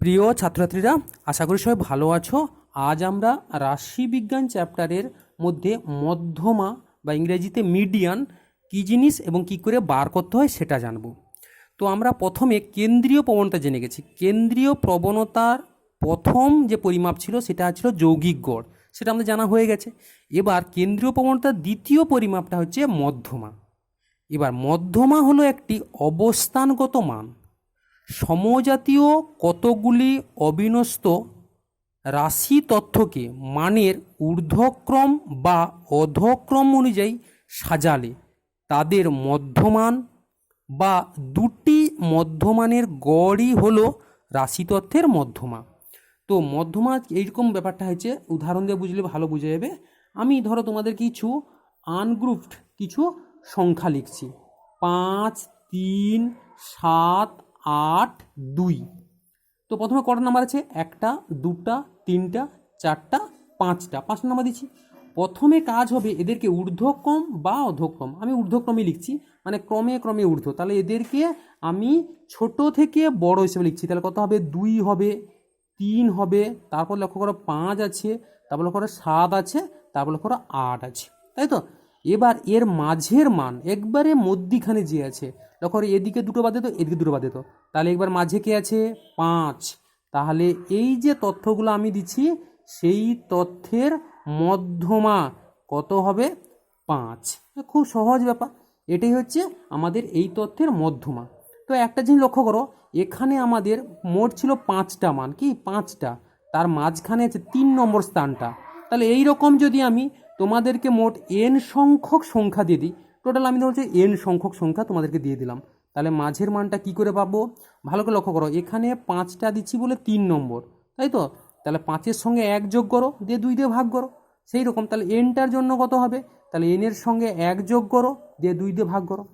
প্রিয় ছাত্রছাত্রীরা, আশা করি সবাই ভালো আছো। আজ আমরা রাশিবিজ্ঞান চ্যাপ্টারের মধ্যে মধ্যমা বা ইংরেজিতে মিডিয়ান কী জিনিস এবং কি করে বার করতে হয় সেটা জানব। তো আমরা প্রথমে কেন্দ্রীয় প্রবণতা জেনে গেছি। কেন্দ্রীয় প্রবণতার প্রথম যে পরিমাপ ছিল সেটা ছিল যৌগিক গড়, সেটা আমাদের জানা হয়ে গেছে। এবার কেন্দ্রীয় প্রবণতার দ্বিতীয় পরিমাপটা হচ্ছে মধ্যমা। এবার মধ্যমা হলো একটি অবস্থানগত মান। সমজাতীয় কতগুলি অবিন্যস্ত রাশি তথ্যকে মানের ঊর্ধ্বক্রম বা অধক্রম অনুযায়ী সাজালে তাদের মধ্যমান বা দুটি মধ্যমানের গড়ই হলো রাশিতত্ত্বের মধ্যমা। তো মধ্যমা এইরকম ব্যাপারটা হচ্ছে, উদাহরণ দিয়ে বুঝলে ভালো বোঝা যাবে। আমি ধরো তোমাদের কিছু আনগ্রুপড কিছু সংখ্যা লিখছি, 5, 3, 7, 8, 2। তো প্রথমে কটা নাম্বার আছে? 1টা, 2টা, 3টা, 4টা, 5টা, 5টা নাম্বার দিচ্ছি। প্রথমে কাজ হবে এদেরকে ঊর্ধ্বক্রম বা অধক্রম, আমি ঊর্ধ্বক্রমে লিখছি, মানে ক্রমে ক্রমে ঊর্ধ্ব। তাহলে এদেরকে আমি ছোট থেকে বড় হিসেবে লিখছি। তাহলে কত হবে? 2 হবে, 3 হবে, তারপর লক্ষ্য করো 5 আছে, তারপর লক্ষ্য করো 7 আছে, তারপর লক্ষ্য করো 8 আছে, তাই তো? এবার এর মাঝের মান একবারে মধ্যিখানে যে আছে, লক্ষ্য করো এদিকে দুটো বাদে তো এদিকে দুটো বাদে তো, তাহলে একবার মাঝে কে আছে? 5। তাহলে এই যে তথ্যগুলো আমি দিচ্ছি সেই তথ্যের মধ্যমা কত হবে? 5। খুব সহজ ব্যাপার, এটাই হচ্ছে আমাদের এই তথ্যের মধ্যমা। তো একটা জিনিস লক্ষ্য করো, এখানে আমাদের মোট ছিল 5টা মান, কি 5টা, তার মাঝখানে আছে 3 নম্বর স্থানটা। তাহলে এই রকম যদি আমি তোমাদেরকে মোট n সংখ্যক সংখ্যা দিয়ে দিই, টোটাল আমি ধরছি n সংখ্যক সংখ্যা তোমাদেরকে দিয়ে দিলাম, তাহলে মাঝের মানটা কি করে পাবো? ভালো করে লক্ষ্য করো, এখানে 5টা দিচ্ছি বলে 3 নম্বর, তাই তো? তাহলে 5-এর সঙ্গে 1 যোগ করো, দিয়ে 2 দিয়ে ভাগ করো। সেই রকম তাহলে nটার জন্য কত হবে? তাহলে n এর সঙ্গে 1 যোগ করো, দিয়ে 2 দিয়ে ভাগ করো।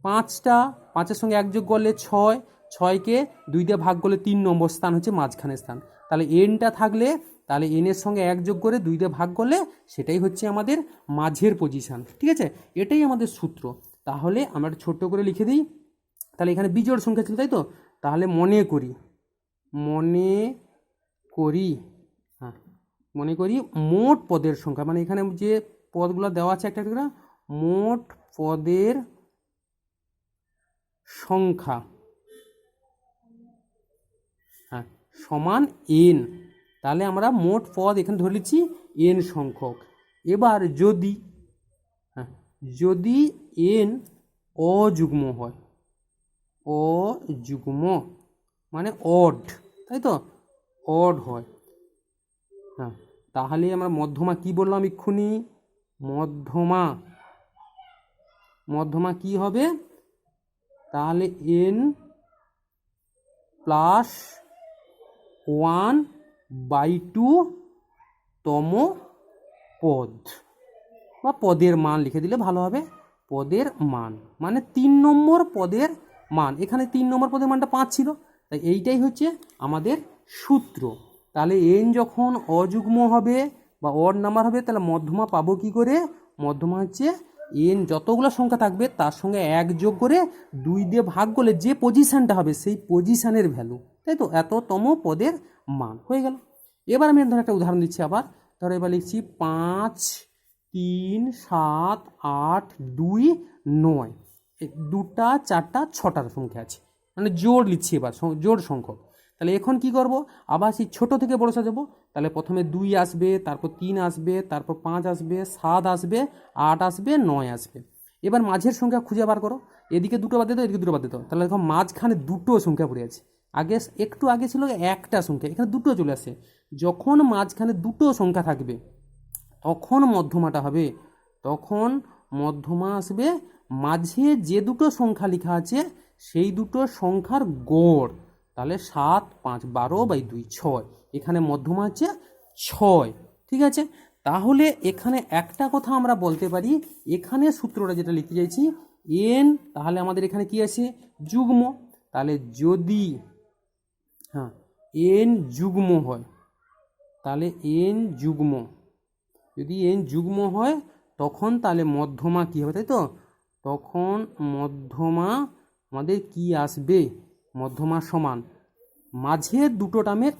5টা, 5-এর সঙ্গে 1 যোগ করলে 6, 6কে 2 দিয়ে ভাগ করলে 3 নম্বর স্থান হচ্ছে মাঝখানের স্থান। তাহলে nটা থাকলে তাহলে n এর সঙ্গে 1 যোগ করে 2 দিয়ে ভাগ করলে সেটাই হচ্ছে আমাদের মাঝের পজিশান, ঠিক আছে? এটাই আমাদের সূত্র। তাহলে আমরা ছোট্ট করে লিখে দিই। তাহলে এখানে বিজোড় সংখ্যা ছিল, তাই তো? তাহলে মনে করি হ্যাঁ, মনে করি মোট পদের সংখ্যা, মানে এখানে যে পদগুলো দেওয়া আছে একটা একটা, মোট পদের সংখ্যা, হ্যাঁ, সমান n। তাহলে আমরা মোট পদ এখানে ধরে নিচ্ছি n সংখ্যক। এবার যদি যদি n অযুগ্ম হয়, অযুগ্ম মানে অড, তাই তো? অড হয়, হ্যাঁ, তাহলে আমরা মধ্যমা কি বললাম এক্ষুনি? মধ্যমা কি হবে? তাহলে n প্লাস 1/2 তম পদ, বা পদের মান লিখে দিলে ভালো হবে। পদের মান মানে 3 নম্বর পদের মান। এখানে 3 নম্বর পদের মানটা 5 ছিল, তাই এইটাই হচ্ছে আমাদের সূত্র। তাহলে n যখন অযুগ্ম হবে বা অড নাম্বার হবে, তাহলে মধ্যমা পাবো কি করে? মধ্যমা হচ্ছে n যতগুলো সংখ্যা থাকবে তার সঙ্গে 1 যোগ করে 2 দিয়ে ভাগ করলে যে পজিশানটা হবে সেই পজিশানের ভ্যালু, তাই তো? এততম পদের মান হয়ে গেল। এবার আমি ধর একটা উদাহরণ দিচ্ছি আবার। ধরো এবার লিখছি 5, 3, 7, 8, 2, 9, 2টা, 4টা, 6টার সংখ্যা আছে, মানে জোড় লিখছি এবার, জোড় সংখ্যক। তাহলে এখন কি করব? আবার সেই ছোট থেকে বড় সাজাবো। তাহলে প্রথমে 2 আসবে, তারপর 3 আসবে, তারপর 5 আসবে, 7 আসবে, 8 আসবে, 9 আসবে। এবার মাঝের সংখ্যা খুঁজে বার করো, এদিকে দুটো বাদ দিতে, এদিকে দুটো বাদ দিতে। তাহলে দেখো মাঝখানে দুটো সংখ্যা পড়ে আছে। একটু আগে ছিল একটা সংখ্যা, এখানে দুটো চলে আসে। যখন মাঝখানে দুটো সংখ্যা থাকবে তখন মধ্যমাটা হবে, তখন মধ্যমা আসবে মাঝে যে দুটো সংখ্যা লেখা আছে সেই দুটো সংখ্যার গড়। তাহলে 7, 5, 12/2, 6, এখানে মধ্যমা হচ্ছে 6, ঠিক আছে? তাহলে এখানে একটা কথা আমরা বলতে পারি, এখানে সূত্রটা যেটা লিখতে চাইছি n, তাহলে আমাদের এখানে কি আছে? যুগ্ম। তাহলে যদি n যুগ্ম হয়, তাহলে n যুগ্ম, যদি n যুগ্ম হয় তখন তাহলে মধ্যমা কি হবে, তাই তো? তখন মধ্যমা আমাদের কি আসবে? মধ্যমা সমান মাঝের দুটো টার্মের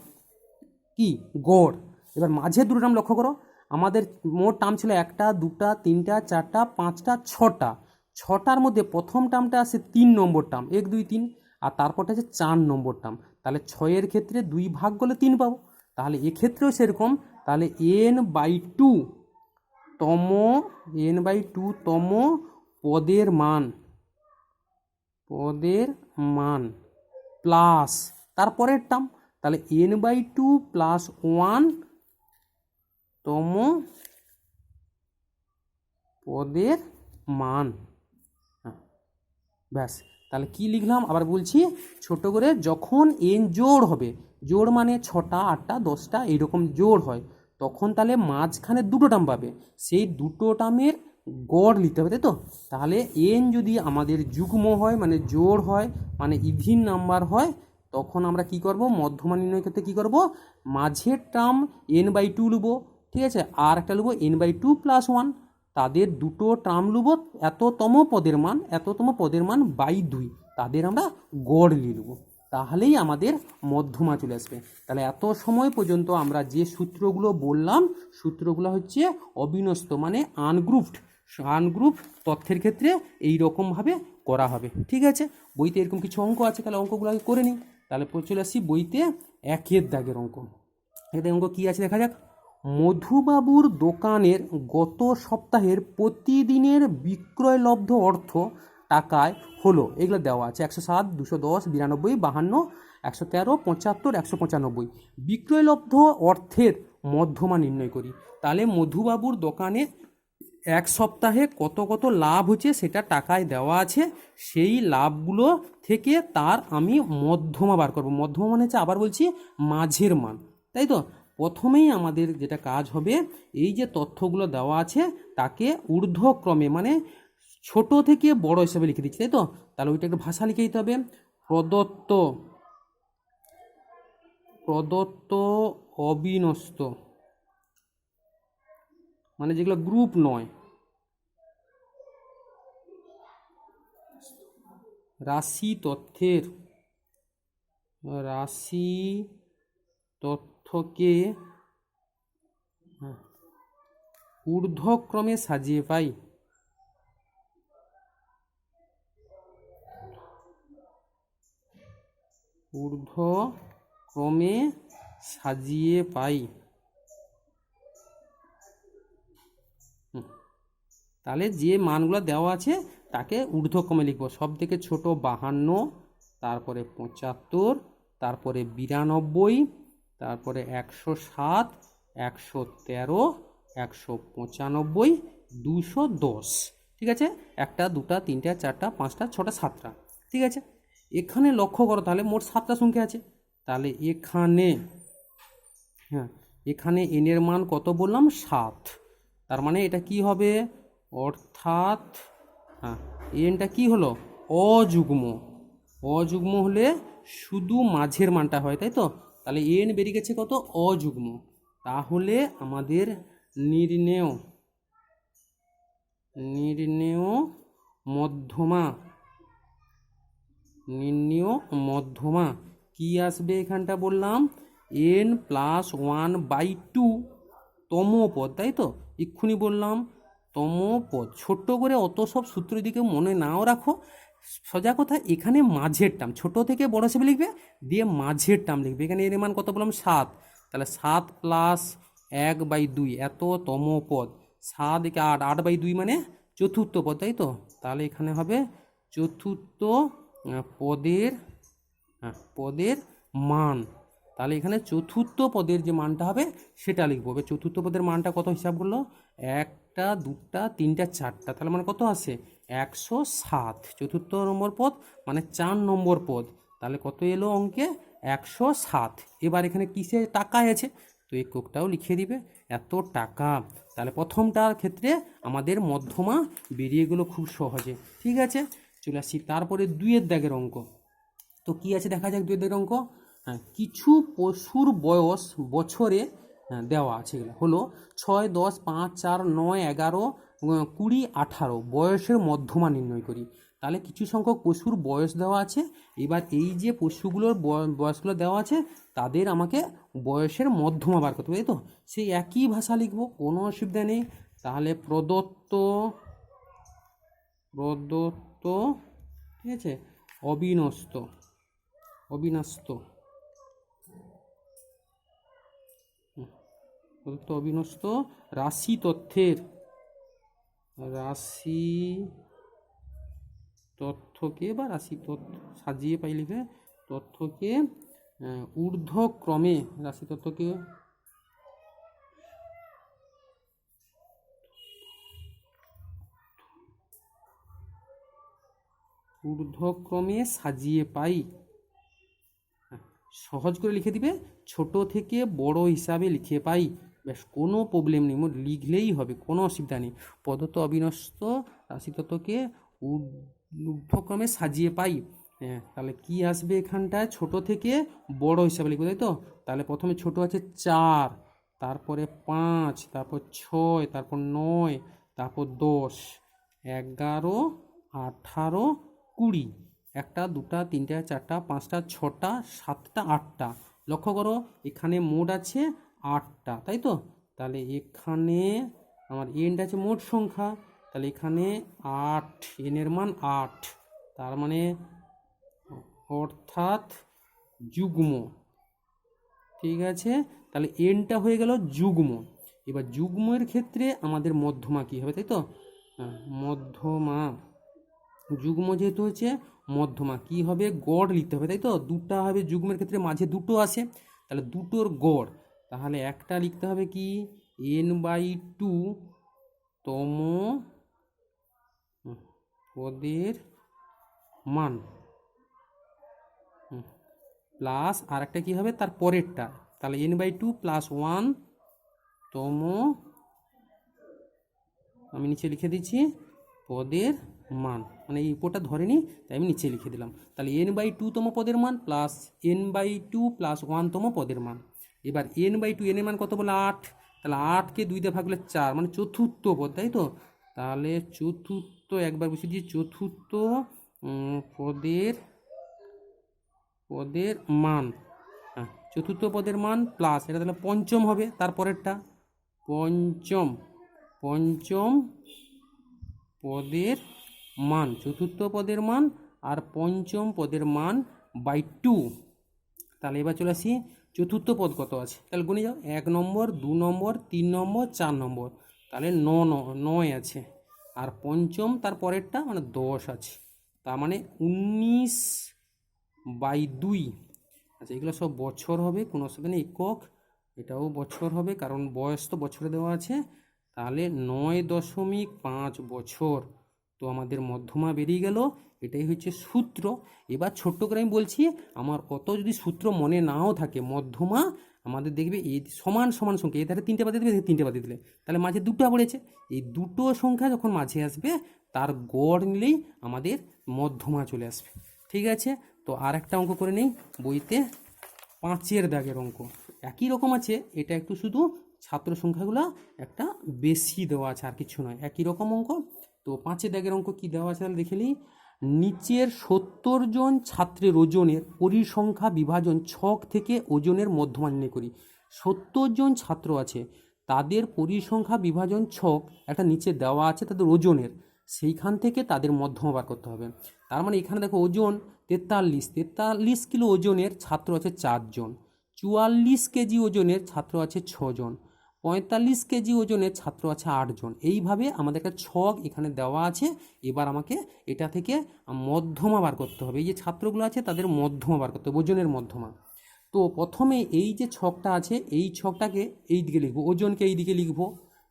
কি গড়। এবার মাঝের দুটো টার্ম লক্ষ্য করো, আমাদের মোট টার্ম ছিল 1টা 2টা 3টা 4টা 5টা 6টা। 6টার মধ্যে প্রথম টার্মটা আসে 3 নম্বর টার্ম, 1 2 3, আর তারপরটা আছে 4 নম্বর টার্ম। তাহলে 6-এর ক্ষেত্রে 2 ভাগ করলে 3 পাবো। তাহলে এক্ষেত্রেও সেরকম, তাহলে n/2 তম তম পদের মান প্লাস তারপরের টার্ম, তাহলে n/2 প্লাস 1 তম পদের মান। ব্যাস, তাহলে কি লিখলাম আবার বলছি ছোট করে, যখন n জোড় হবে, জোড় মানে 6টা 8টা 10টা এইরকম জোড় হয়, তখন তাহলে মাঝখানে দুটো টার্ম পাবে, সেই দুটো টার্মের গড় নিতে হবে, তাই তো। তাহলে n যদি আমাদের যুগ্ম হয় মানে জোড় হয় মানে ইভিন নাম্বার হয়, তখন আমরা কি করব, মধ্যমা নির্ণয় করতে কি করব, মাঝের টার্ম n/2 নেব, ঠিক আছে, আর একটা নেব n/2 প্লাস 1, তাদের দুটো টার্ম নেব এততম পদের মান বাই 2, তাদের আমরা গড় নিয়ে নেব, তাহলেই আমাদের মধ্যমা চলে আসবে। তাহলে এত সময় পর্যন্ত আমরা যে সূত্রগুলো বললাম, সূত্রগুলো হচ্ছে অবিন্যস্ত মানে আনগ্রুপ তথ্যের ক্ষেত্রে এই রকমভাবে করা হবে, ঠিক আছে। বইতে এরকম কিছু অঙ্ক আছে, তাহলে অঙ্কগুলো আগে করে নিই। তাহলে চলে আসি বইতে 1-এর দাগের অঙ্ক। এখানে অঙ্ক কী আছে দেখা যাক। মধুবাবুর দোকানের গত সপ্তাহের প্রতিদিনের বিক্রয়লব্ধ অর্থ টাকায় হলো, এগুলো দেওয়া আছে 107, 210, 92, 52, 113, 75, 195। বিক্রয়লব্ধ অর্থের মধ্যমা নির্ণয় করি। তাহলে মধুবাবুর দোকানে এক সপ্তাহে কত কত লাভ হচ্ছে সেটা টাকায় দেওয়া আছে, সেই লাভগুলো থেকে তার আমি মধ্যমা বার করব। মধ্যমা মানে হচ্ছে, আবার বলছি, মাঝের মান, তাই তো। প্রথমেই আমাদের যেটা কাজ হবে, এই যে তথ্যগুলো দেওয়া আছে তাকে ঊর্ধ্বক্রমে মানে ছোট থেকে বড় হিসাবে লিখে দিচ্ছি, তাই তো। তাহলে ওইটা একটু ভাষা লিখে দিতে হবে। প্রদত্ত অবিন্যস্ত মানে যেগুলো গ্রুপ নয়, রাশি তথ্যকে ঊর্ধ্বক্রমে সাজিয়ে পাই। তাহলে যে মানগুলো দেওয়া আছে তাকে ঊর্ধ্বক্রমে লিখব। সব থেকে ছোট 52, তারপরে 75, তারপরে 92, তারপরে 107, 113, 195, 210, ঠিক আছে। 1টা 2টা 3টা 4টা 5টা 6টা 7টা, ঠিক আছে। এখানে লক্ষ্য করো, তাহলে মোট 7টা সংখ্যা আছে। তাহলে এখানে এনের মান কত বললাম, 7। তার মানে এটা কি হবে, অর্থাৎ এনটা কি হলো, অযুগ্ম হলে শুধু মাঝের মানটা হয়, তাই তো। তাহলে এন বেরিয়ে গেছে কত, অযুগ্ম। তাহলে আমাদের নির্ণেয় মধ্যমা কি আসবে, এখানটা বললাম n+1/2 তম পদ, তাই তো। এক্ষুনি বললাম তম পদ, ছোট্ট করে অত সব সূত্র দিকে মনে নাও রাখো, সোজা কথা এখানে মাঝের টার্ম ছোট থেকে বড় হিসেবে লিখবে, দিয়ে মাঝের টার্ম লিখবে। এখানে এর মান কত বললাম, 7, তাহলে 7 + 1/2 এত তম পদ, 7 × 8, 8/2 মানে চতুর্থ পদ, তাই তো। তাহলে এখানে হবে চতুর্থ পদের মান। তাহলে এখানে চতুর্থ পদের যে মানটা হবে সেটা লিখবো। চতুর্থ পদের মানটা কত হিসাব করলো, 1টা 2টা 3টা 4টা, তাহলে মানে কত আসে, 107। চতুর্থ নম্বর পদ মানে 4 নম্বর পদ, তাহলে কত এলো অঙ্কে, 107। এবার এখানে কিসে টাকায় আছে, তো এককটাও লিখে দিবে, এত টাকা। তাহলে প্রথমটার ক্ষেত্রে আমাদের মধ্যমা বেরিয়ে গেলো খুব সহজে, ঠিক আছে। চলে আসছি তারপরে 2-এর দাগের অঙ্ক। তো কি আছে দেখা যাক 2-এর দাগের অঙ্ক। কিছু পশুর বয়স বছরে দেওয়া আছে, এগুলো হলো 6, 10, 5, 4, 9, 11, 20, 18 বয়সের মধ্যমা নির্ণয় করি। তাহলে কিছু সংখ্যক পশুর বয়স দেওয়া আছে। এবার এই যে পশুগুলোর বয়সগুলো দেওয়া আছে তাদের আমাকে বয়সের মধ্যমা বার করতে হবে, তাই তো? সেই একই ভাষা লিখবো, কোনো অসুবিধা নেই। তাহলে প্রদত্ত ঠিক আছে, অবিন্যস্ত প্রদত্ত অবিন্যস্ত রাশি তথ্যকে বা রাশি তথ্য সাজিয়ে পাই লিখে তথ্যকে ঊর্ধ্বক্রমে রাশি তথ্যকে ঊর্ধ্বক্রমে সাজিয়ে পাই। সহজ করে লিখে দিবে, ছোট থেকে বড় হিসাবে লিখে পাই, ব্যাস, কোনো প্রবলেম নেই, মোট লিখলেই হবে, কোনো অসুবিধা নেই। প্রদত্ত অবিন্যস্ত রাশিতত্ত্বকে ঊর্ধ্বক্রমে সাজিয়ে পাই। হ্যাঁ, তাহলে কি আসবে এখানটায়? ছোট থেকে বড় হিসাবে লিখবো, তাই তো? তাহলে প্রথমে ছোট আছে 4, তারপরে 5, তারপর 6, তারপর 9, তারপর 10, 11, 18, 20, 1টা 2টা 3টা 4টা 5টা 6টা 7টা 8টা। লক্ষ্য করো এখানে মোট আছে 8টা, তাই তো? তাহলে এখানে আমার এন্ড আছে মোট সংখ্যা, তাহলে এখানে 8, এনের মান 8, তার মানে অর্থাৎ যুগ্ম, ঠিক আছে? তাহলে এনটা হয়ে গেল যুগ্ম। এবার যুগ্মের ক্ষেত্রে আমাদের মধ্যমা কী হবে, তাই তো? মধ্যমা, যুগ্ম যেহেতু হচ্ছে মধ্যমা কী হবে? গড় লিখতে হবে, তাই তো? দুটা হবে যুগ্মের ক্ষেত্রে, মাঝে দুটো আসে, তাহলে দুটোর গড়। তাহলে একটা লিখতে হবে কি n/2 তম পদের মান, প্লাস আর একটা কী হবে তার পরেরটা, তাহলে n/2 + 1 তম, আমি নিচে লিখে দিচ্ছি পদের মান, মানে এই উপরটা ধরেনি তাই আমি নিচে লিখে দিলাম। তাহলে n/2 তম পদের মান প্লাস n/2 + 1 তম পদের মান। এবার n/2, n এর মান কত বলে 8, তাহলে 8কে 2 দিয়ে ভাগ করলে 4, মানে চতুর্থ পদ, তাই তো? তাহলে চতুর্থ, একবার বসে দিয়ে চতুর্থ পদের মান, হ্যাঁ, চতুর্থ পদের মান প্লাস এটা তাহলে পঞ্চম হবে, তারপরেরটা পঞ্চম পদের মান, চতুর্থ পদের মান আর পঞ্চম পদের মান বাই 2। তাহলে এবার চলে আসি চতুর্থ পদ কত আছে, তাহলে গুনে যাও, 1 নম্বর 2 নম্বর 3 নম্বর 4 নম্বর, তাহলে 9 আছে, আর পঞ্চম তার পরেরটা মানে 10 আছে, তার মানে 19/2। আচ্ছা, এগুলো সব বছর হবে, কোনো অসুবিধা নেই। একক, এটাও বছর হবে কারণ বয়স তো বছরে দেওয়া আছে। তাহলে 9.5 বছর, তো আমাদের মধ্যমা বেরিয়ে গেল। এটাই হচ্ছে সূত্র। এবার ছোট্ট করে আমি বলছি, আমার কত যদি সূত্র মনে নাও থাকে, মধ্যমা আমাদের দেখবে এই সমান সমান সংখ্যা, এই ধারে 3টে বাদে দিলে 3টে বাদে দিলে, তাহলে মাঝে 2টা পড়েছে, এই দুটো সংখ্যা যখন মাঝে আসবে তার গড় নিলেই আমাদের মধ্যমা চলে আসবে, ঠিক আছে? তো আর একটা অঙ্ক করে নেই, বইতে 5-এর দাগের অঙ্ক একই রকম আছে, এটা একটু শুধু ছাত্র সংখ্যাগুলো একটা বেশি দেওয়া আছে, আর কিছু নয়, একই রকম অঙ্ক। তো 5-এর দাগের অঙ্ক কি দেওয়া আছে তাহলে দেখে নিই। নিচের 70 জন ছাত্রের ওজনের পরিসংখ্যা বিভাজন ছক থেকে ওজনের মধ্যমা নির্ণয় করি। 70 জন ছাত্র আছে, তাদের পরিসংখ্যা বিভাজন ছক একটা নিচে দেওয়া আছে তাদের ওজনের, সেইখান থেকে তাদের মধ্যমা বার করতে হবে। তার মানে এখানে দেখো ওজন 43 কিলো ওজনের ছাত্র আছে 4 জন, 44 কেজি ওজনের ছাত্র আছে 6 জন, 45 কেজি ওজনের ছাত্র আছে 8 জন। এইভাবে আমাদের একটা ছক এখানে দেওয়া আছে। এবার আমাকে এটা থেকে মধ্যমা বার করতে হবে, এই যে ছাত্রগুলো আছে তাদের মধ্যমা বার করতে হবে, ওজনের মধ্যমা। তো প্রথমে এই যে ছকটা আছে এই ছকটাকে এই দিকে লিখবো, ওজনকে এই দিকে লিখবো,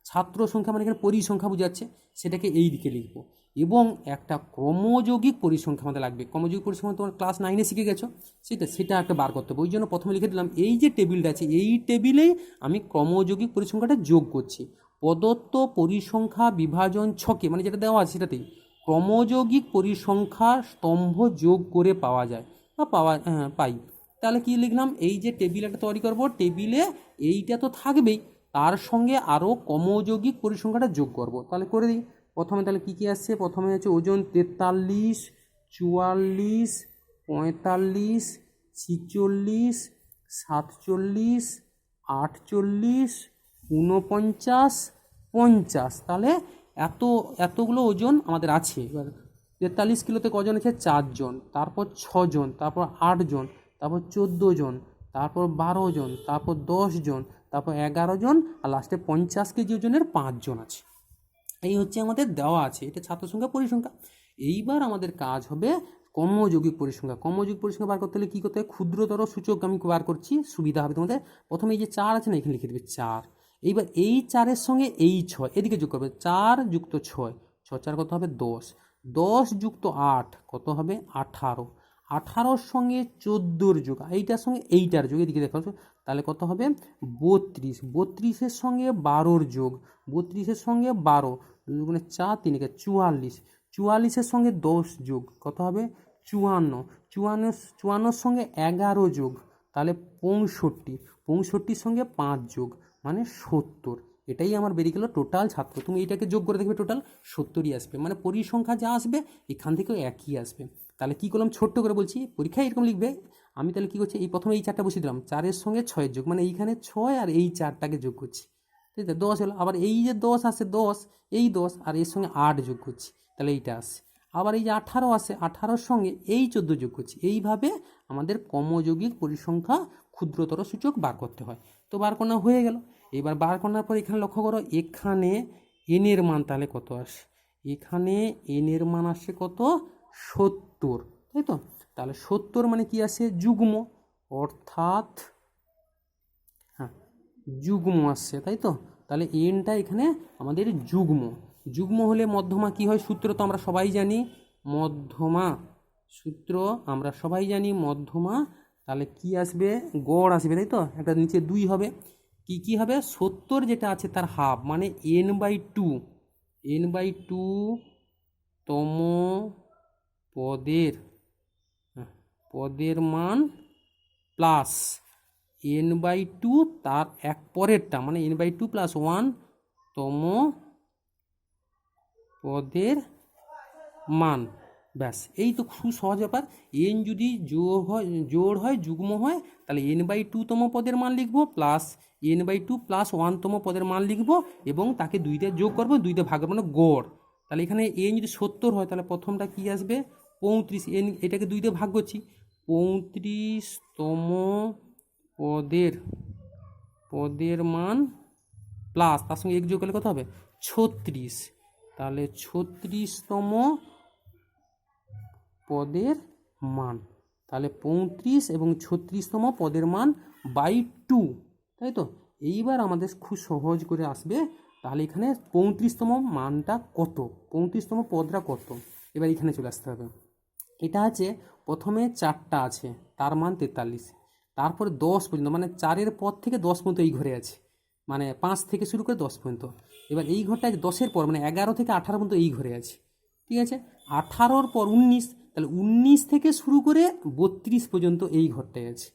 ছাত্র সংখ্যা মানে এখানে পরিসংখ্যা বোঝাচ্ছে, সেটাকে এই দিকে লিখবো, এবং একটা ক্রমযৌগিক পরিসংখ্যা আমাদের লাগবে। ক্রমযৌগিক পরিসংখ্যা তোমার ক্লাস 9-এ শিখে গেছো, সেটা একটা বার করতে হবে। ওই জন্য প্রথমে লিখে দিলাম এই যে টেবিলটা আছে এই টেবিলেই আমি ক্রমযৌগিক পরিসংখ্যাটা যোগ করছি। প্রদত্ত পরিসংখ্যা বিভাজন ছকে, মানে যেটা দেওয়া আছে সেটাতেই ক্রমযৌগিক পরিসংখ্যা স্তম্ভ যোগ করে পাওয়া যায় বা পাই। তাহলে কি লিখলাম, এই যে টেবিল একটা তৈরি করব, টেবিলে এইটা তো থাকবেই, তার সঙ্গে আরও ক্রমযৌগিক পরিসংখ্যাটা যোগ করব। তাহলে করে দিই, প্রথমে তাহলে কী কী আসছে, প্রথমে হচ্ছে ওজন 43, 44, 45, 46, 47, 48, 49, 50। তাহলে এতগুলো ওজন আমাদের আছে। এবার 43 কিলোতে কজন আছে, 4 জন, তারপর 6 জন, তারপর 8 জন, তারপর 14 জন, তারপর 12 জন, তারপর 10 জন, তারপর 11 জন, আর লাস্টে 50 কেজি ওজনের 5 জন আছে। এই হচ্ছে আমাদের দেওয়া আছে, এটা ছাত্র সংখ্যা পরিসংখ্যা। এইবার আমাদের কাজ হবে কর্মযৌগিক পরিসংখ্যা। কর্মযৌগিক পরিসংখ্যা বার করতে হলে কী করতে হবে, ক্ষুদ্রতর সূচক আমি বার করছি, সুবিধা হবে তোমাদের। প্রথমে এই যে 4 আছে না, এখানে লিখে দেবে 4। এইবার এই 4-এর সঙ্গে এই 6 এদিকে যোগ করবে, 4 যুক্ত 6, 6 4 কত হবে 10, 10 যুক্ত 8 কত হবে 18, 18-র সঙ্গে 14-র যোগ, এইটার সঙ্গে এইটার যোগ, এদিকে দেখো তাহলে কত হবে 32, 32-এর সঙ্গে 12-র যোগ, 32-এর সঙ্গে 12, 2 গুণে 4, 3 একে 44, 44-এর সঙ্গে 10 যোগ কত হবে 54, 54-র সঙ্গে 11 যোগ তাহলে 65, 65-র সঙ্গে 5 যোগ মানে 70। এটাই আমার বেরিয়ে গেল টোটাল ছাত্র। তুমি এইটাকে যোগ করে দেখবে, টোটাল 70ই আসবে, মানে পরিসংখ্যা যা আসবে এখান থেকেও একই আসবে। তাহলে কী করলাম, ছোট্ট করে বলছি, পরীক্ষায় এরকম লিখবে। আমি তাহলে কী করছি, এই প্রথমে এই 4টা বসিয়ে দিলাম, 4-এর সঙ্গে 6-এর যোগ, মানে এইখানে 6 আর এই 4টাকে যোগ করছি, ঠিক আছে 10 হলো। আবার এই যে 10 আসে, 10 এই 10 আর এর সঙ্গে 8 যোগ করছি, তাহলে এইটা আসে। আবার এই যে 18 আসে, 18-র সঙ্গে এই 14 যোগ করছি। এইভাবে আমাদের কর্মযৌগিক পরিসংখ্যা ক্ষুদ্রতর সূচক বার করতে হয়। তো বার করা হয়ে গেল। এবার বার করার পর এখানে লক্ষ্য করো, এখানে এনের মান তাহলে কত আসে, এখানে এনের মান আসে কত 70, তাই তো। তাহলে 70 মানে কি আসে, যুগ্ম, অর্থাৎ হ্যাঁ যুগ্ম আসছে, তাই তো। তাহলে এনটা এখানে আমাদের যুগ্ম। যুগ্ম হলে মধ্যমা কি হয়, সূত্র তো আমরা সবাই জানি, মধ্যমা সূত্র আমরা সবাই জানি মধ্যমা। তাহলে কি আসবে, গড় আসবে, তাই তো। একটা নিচে 2 হবে, কি হবে 70 যেটা আছে তার হাফ মানে n/2, n/2 তম পদের মান প্লাস n/2 তার এক পরেরটা মানে n/2 প্লাস 1 তম পদের মান। ব্যাস, এই তো খুব সহজ ব্যাপার। এন যদি জোড় হয় যুগ্ম হয় তাহলে n/2 তম পদের মান লিখবো, প্লাস n/2 প্লাস 1 তম পদের মান লিখবো, এবং তাকে 2 দিয়ে যোগ করবো, 2 দিয়ে ভাগ করবো, মানে গড়। তাহলে এখানে এন যদি 70 হয় তাহলে প্রথমটা কি আসবে 35, এন এটাকে 2 দিয়ে ভাগ করছি, 35 তম পদের মান প্লাস তার সঙ্গে 1 যোগ করলে কত হবে 36, তাহলে 36তম পদের মান, তাহলে 35 এবং 36তম পদের মান বাই 2, তাই তো। এইবার আমাদের খুব সহজ করে আসবে, তাহলে এখানে 35তম মানটা কত, 35তম পদটা কত, এবার এখানে চলে আসতে হবে। এটা আছে প্রথমে 4টা আছে তার মান 43, তারপরে 10 পর্যন্ত, মানে 4-এর পর থেকে 10 পর্যন্ত এই ঘরে আছে, মানে 5 থেকে শুরু করে 10 পর্যন্ত। এবার এই ঘরটা 10-এর পর মানে 11 থেকে 18 পর্যন্ত এই ঘরে আছে, ঠিক আছে। 18-র পর 19, তাহলে 19 থেকে শুরু করে 32 পর্যন্ত এই ঘরটায় আছে,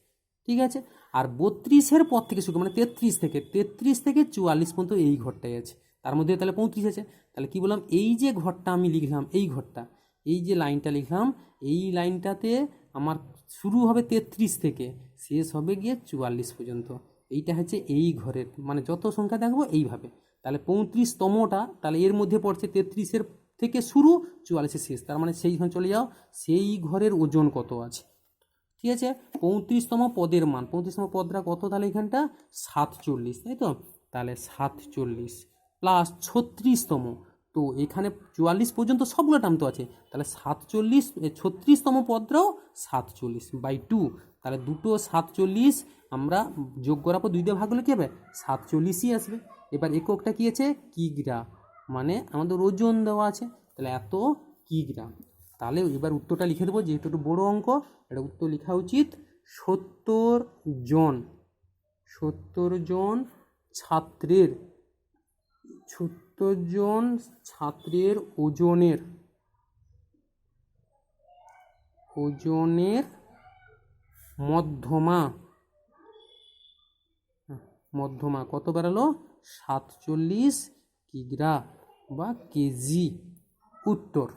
ঠিক আছে। আর 32-এর পর থেকে শুরু মানে 33 থেকে 44 পর্যন্ত এই ঘরটায় আছে, তার মধ্যে তাহলে 35 আছে। তাহলে কি বললাম, এই যে ঘরটা আমি লিখলাম, এই ঘরটা, এই যে লাইনটা লিখলাম, এই লাইনটাতে আমার শুরু হবে 33 থেকে, শেষ হবে গিয়ে 44 পর্যন্ত। এইটা হচ্ছে এই ঘরের, মানে যত সংখ্যা দেখবো এইভাবে। তাহলে 35তমটা তাহলে এর মধ্যে পড়ছে 33-এর থেকে শুরু 44-এর শেষ, তার মানে সেইখানে চলে যাও, সেই ঘরের ওজন কত আছে, ঠিক আছে। 35তম পদের মান, 35তম পদটা কত, তাহলে এখানটা 47, তাই তো। তাহলে 47 প্লাস 36তম, তো এখানে 44 পর্যন্ত সবগুলো টার্ম তো আছে, তাহলে 47 36তম পদটাও 47/2, তাহলে দুটো 47 আমরা যোগ করার পর 2 দিয়ে ভাগ হলে কী হবে 47ই আসবে। এবার এককটা কী আছে, কিগ্রা, মানে আমাদের ওজন দেওয়া আছে, তাহলে এত কিগ্রাম। তাহলে এবার উত্তরটা লিখে দেবো, যেহেতু একটু বড়ো অঙ্ক, এটা উত্তর লেখা উচিত 70 জন ছাত্রের 70 জন ছাত্রের ওজনের মধ্যমা কত বেরালো 47 কিগ্রা, বা কেজি? উত্তর